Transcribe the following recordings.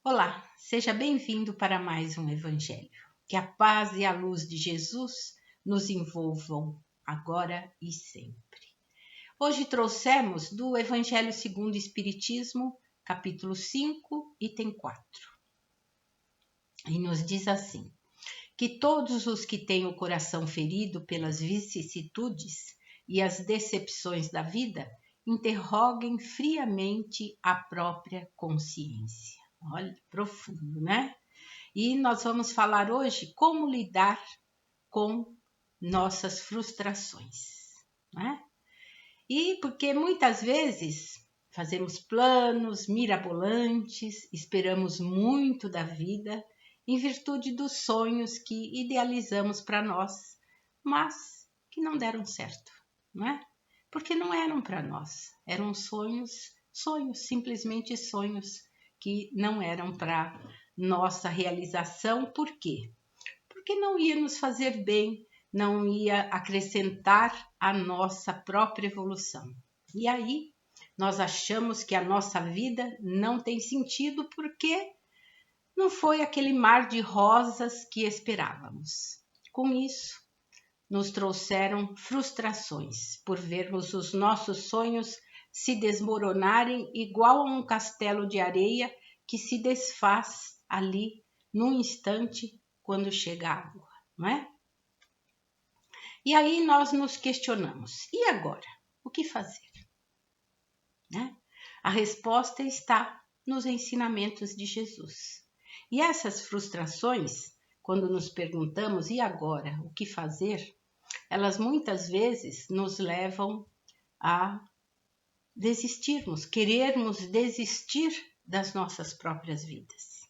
Olá, seja bem-vindo para mais um Evangelho. Que a paz e a luz de Jesus nos envolvam agora e sempre. Hoje trouxemos do Evangelho segundo o Espiritismo, capítulo 5, item 4. E nos diz assim: que todos os que têm o coração ferido pelas vicissitudes e as decepções da vida interroguem friamente a própria consciência. Olha, profundo, né? E nós vamos falar hoje como lidar com nossas frustrações, né? E porque muitas vezes fazemos planos mirabolantes, esperamos muito da vida em virtude dos sonhos que idealizamos para nós, mas que não deram certo, não é? Porque não eram para nós, eram sonhos, simplesmente sonhos que não eram para nossa realização. Por quê? Porque não ia nos fazer bem, não ia acrescentar a nossa própria evolução. E aí nós achamos que a nossa vida não tem sentido porque não foi aquele mar de rosas que esperávamos. Com isso, nos trouxeram frustrações por vermos os nossos sonhos se desmoronarem igual a um castelo de areia que se desfaz ali num instante quando chega a água, não é? E aí nós nos questionamos, e agora? O que fazer? Né? A resposta está nos ensinamentos de Jesus. E essas frustrações, quando nos perguntamos, e agora? O que fazer? Elas muitas vezes nos levam a desistirmos, querermos desistir das nossas próprias vidas.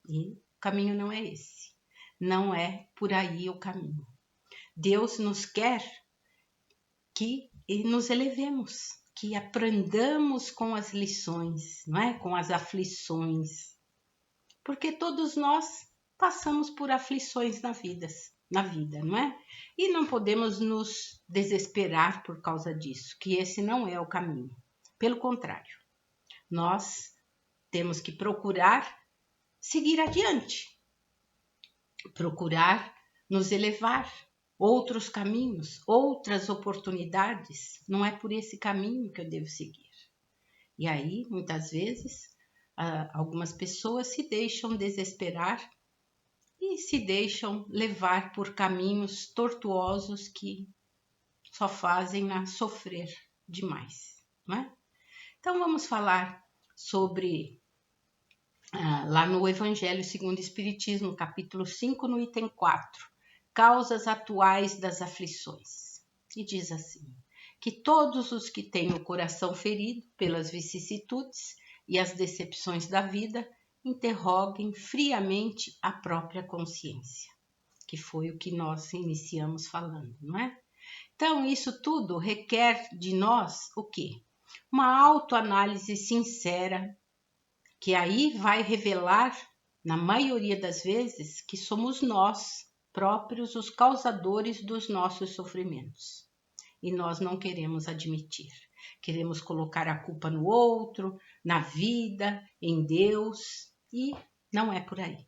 E o caminho não é esse. Não é por aí o caminho. Deus nos quer que nos elevemos, que aprendamos com as lições, não é? Com as aflições. Porque todos nós passamos por aflições na vida, não é? E não podemos nos desesperar por causa disso, que esse não é o caminho. Pelo contrário, nós temos que procurar seguir adiante, procurar nos elevar, outros caminhos, outras oportunidades. Não é por esse caminho que eu devo seguir. E aí, muitas vezes, algumas pessoas se deixam desesperar e se deixam levar por caminhos tortuosos que só fazem sofrer demais, não é? Então vamos falar sobre lá no Evangelho segundo o Espiritismo, capítulo 5, no item 4, causas atuais das aflições. E diz assim: que todos os que têm o coração ferido pelas vicissitudes e as decepções da vida interroguem friamente a própria consciência, que foi o que nós iniciamos falando, não é? Então, isso tudo requer de nós o quê? Uma autoanálise sincera, que aí vai revelar, na maioria das vezes, que somos nós próprios os causadores dos nossos sofrimentos. E nós não queremos admitir. Queremos colocar a culpa no outro, na vida, em Deus, e não é por aí.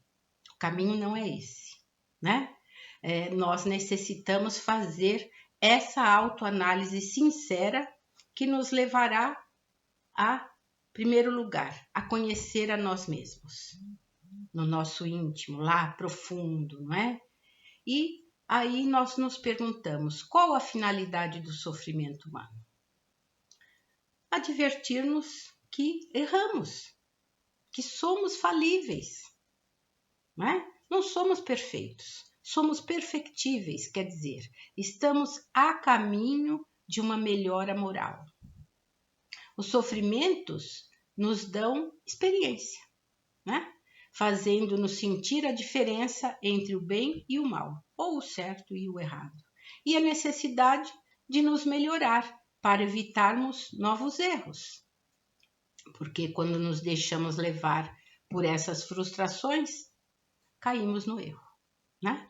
O caminho não é esse, né? Nós necessitamos fazer essa autoanálise sincera que nos levará a, primeiro lugar, a conhecer a nós mesmos, no nosso íntimo, lá profundo, não é? E aí nós nos perguntamos, qual a finalidade do sofrimento humano? Advertir-nos que erramos, que somos falíveis, não é? Não somos perfeitos, somos perfectíveis, quer dizer, estamos a caminho de uma melhora moral. Os sofrimentos nos dão experiência, né? Fazendo-nos sentir a diferença entre o bem e o mal, ou o certo e o errado, e a necessidade de nos melhorar para evitarmos novos erros. Porque quando nos deixamos levar por essas frustrações, caímos no erro, né?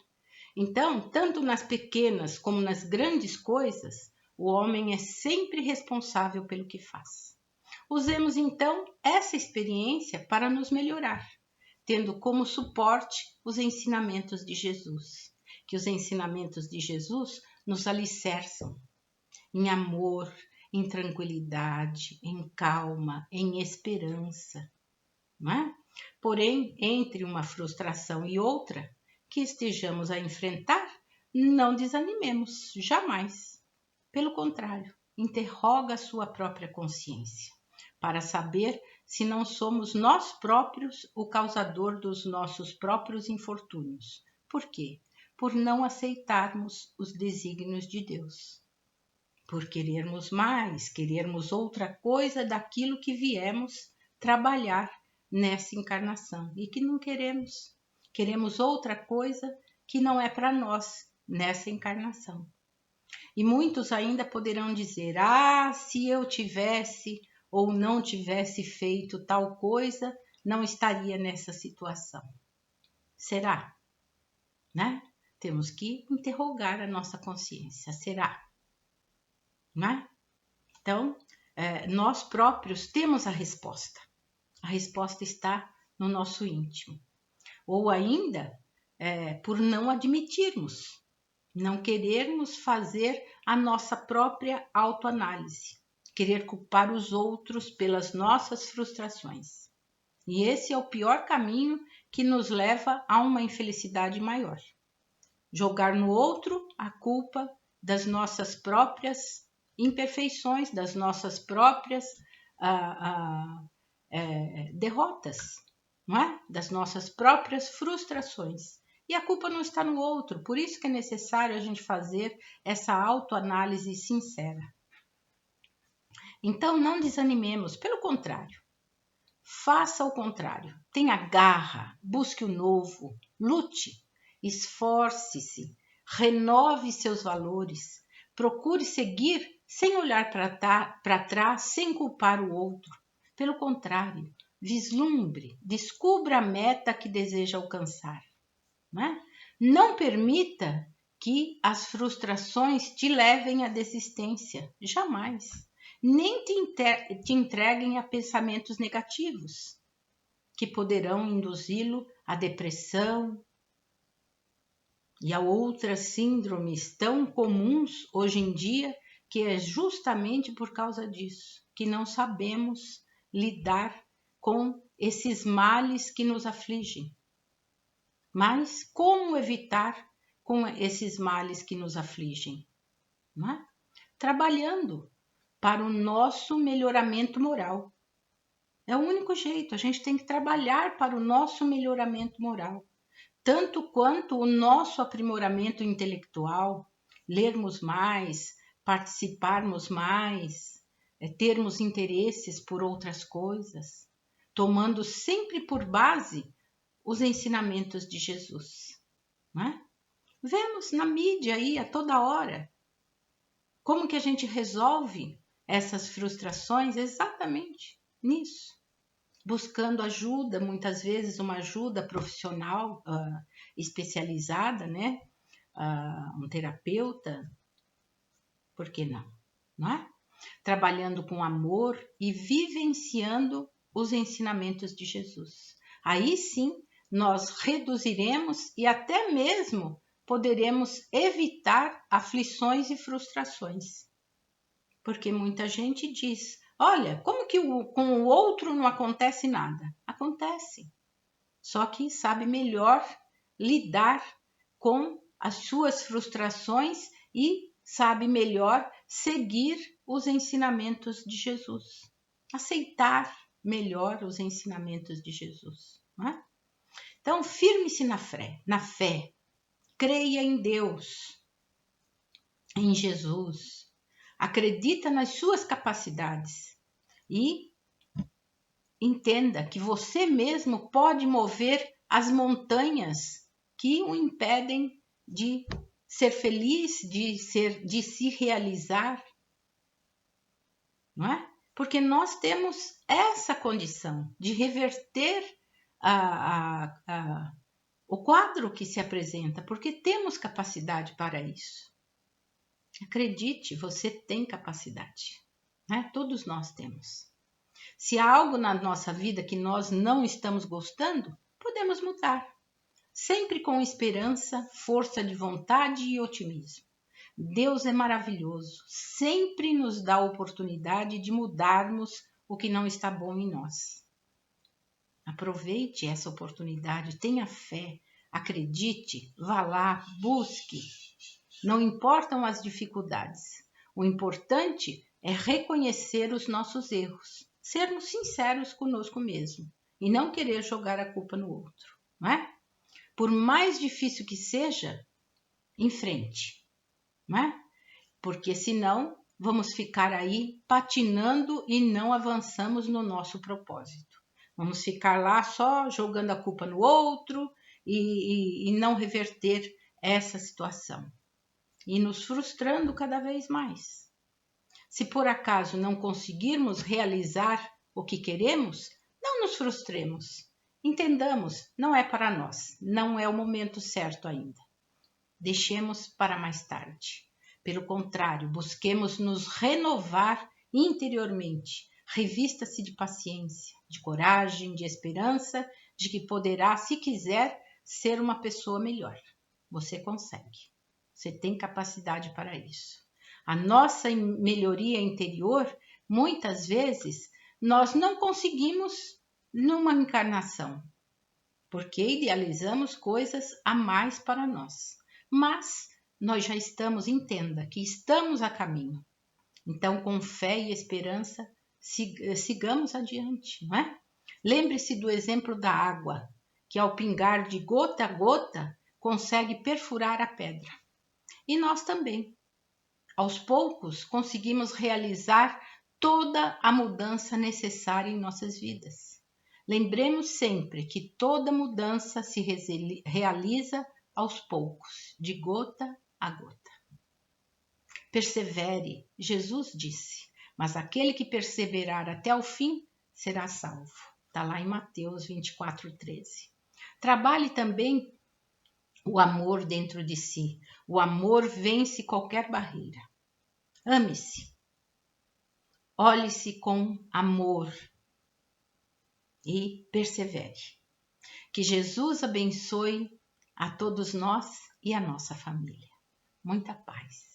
Então, tanto nas pequenas como nas grandes coisas, o homem é sempre responsável pelo que faz. Usemos então essa experiência para nos melhorar, tendo como suporte os ensinamentos de Jesus. Que os ensinamentos de Jesus nos alicerçam em amor, em tranquilidade, em calma, em esperança, não é? Porém, entre uma frustração e outra que estejamos a enfrentar, não desanimemos, jamais. Pelo contrário, interroga a sua própria consciência, para saber se não somos nós próprios o causador dos nossos próprios infortúnios. Por quê? Por não aceitarmos os desígnios de Deus. Por querermos mais, querermos outra coisa daquilo que viemos trabalhar nessa encarnação e que não queremos. Queremos outra coisa que não é para nós nessa encarnação. E muitos ainda poderão dizer: se eu tivesse ou não tivesse feito tal coisa, não estaria nessa situação. Será? Né? Temos que interrogar a nossa consciência. Será? Não é? Então, nós próprios temos a resposta. A resposta está no nosso íntimo. Ou ainda, por não admitirmos, não querermos fazer a nossa própria autoanálise, querer culpar os outros pelas nossas frustrações. E esse é o pior caminho que nos leva a uma infelicidade maior. Jogar no outro a culpa das nossas próprias imperfeições, das nossas próprias derrotas, não é? Das nossas próprias frustrações. E a culpa não está no outro, por isso que é necessário a gente fazer essa autoanálise sincera. Então não desanimemos, pelo contrário, faça o contrário, tenha garra, busque o novo, lute, esforce-se, renove seus valores, procure seguir sem olhar para trás, sem culpar o outro. Pelo contrário, vislumbre, descubra a meta que deseja alcançar. Não permita que as frustrações te levem à desistência, jamais. Nem te entreguem a pensamentos negativos, que poderão induzi-lo à depressão e a outras síndromes tão comuns hoje em dia, que é justamente por causa disso, que não sabemos lidar com esses males que nos afligem. Mas como evitar com esses males que nos afligem? Não é? Trabalhando para o nosso melhoramento moral. É o único jeito, a gente tem que trabalhar para o nosso melhoramento moral. Tanto quanto o nosso aprimoramento intelectual, lermos mais, participarmos mais, termos interesses por outras coisas, tomando sempre por base os ensinamentos de Jesus. Não é? Vemos na mídia aí a toda hora como que a gente resolve essas frustrações exatamente nisso. Buscando ajuda, muitas vezes uma ajuda profissional especializada, né? Um terapeuta, por que não? Não é? Trabalhando com amor e vivenciando os ensinamentos de Jesus. Aí sim, nós reduziremos e até mesmo poderemos evitar aflições e frustrações. Porque muita gente diz: olha, como que com o outro não acontece nada? Acontece. Só que sabe melhor lidar com as suas frustrações e sabe melhor seguir os ensinamentos de Jesus. Aceitar melhor os ensinamentos de Jesus. Não é? Então, firme-se na fé. Creia em Deus, em Jesus. Acredita nas suas capacidades e entenda que você mesmo pode mover as montanhas que o impedem de ser feliz, de se realizar, não é? Porque nós temos essa condição de reverter o quadro que se apresenta, porque temos capacidade para isso. Acredite, você tem capacidade, né? Todos nós temos. Se há algo na nossa vida que nós não estamos gostando, podemos mudar, sempre com esperança, força de vontade e otimismo. Deus é maravilhoso, sempre nos dá a oportunidade de mudarmos o que não está bom em nós. Aproveite essa oportunidade, tenha fé, acredite, vá lá, busque. Não importam as dificuldades, o importante é reconhecer os nossos erros, sermos sinceros conosco mesmo e não querer jogar a culpa no outro, não é? Por mais difícil que seja, em frente, não é? Porque senão vamos ficar aí patinando e não avançamos no nosso propósito. Vamos ficar lá só jogando a culpa no outro e não reverter essa situação. E nos frustrando cada vez mais. Se por acaso não conseguirmos realizar o que queremos, não nos frustremos. Entendamos, não é para nós, não é o momento certo ainda. Deixemos para mais tarde. Pelo contrário, busquemos nos renovar interiormente. Revista-se de paciência, de coragem, de esperança, de que poderá, se quiser, ser uma pessoa melhor. Você consegue. Você tem capacidade para isso. A nossa melhoria interior, muitas vezes, nós não conseguimos numa encarnação, porque idealizamos coisas a mais para nós. Mas nós já estamos, entenda, que estamos a caminho. Então, com fé e esperança, sigamos adiante, não é? Lembre-se do exemplo da água, que ao pingar de gota a gota, consegue perfurar a pedra. E nós também. Aos poucos, conseguimos realizar toda a mudança necessária em nossas vidas. Lembremos sempre que toda mudança se realiza aos poucos, de gota a gota. Persevere, Jesus disse, mas aquele que perseverar até o fim será salvo. Está lá em Mateus 24:13. Trabalhe também o amor dentro de si. O amor vence qualquer barreira. Ame-se. Olhe-se com amor e persevere. Que Jesus abençoe a todos nós e a nossa família. Muita paz.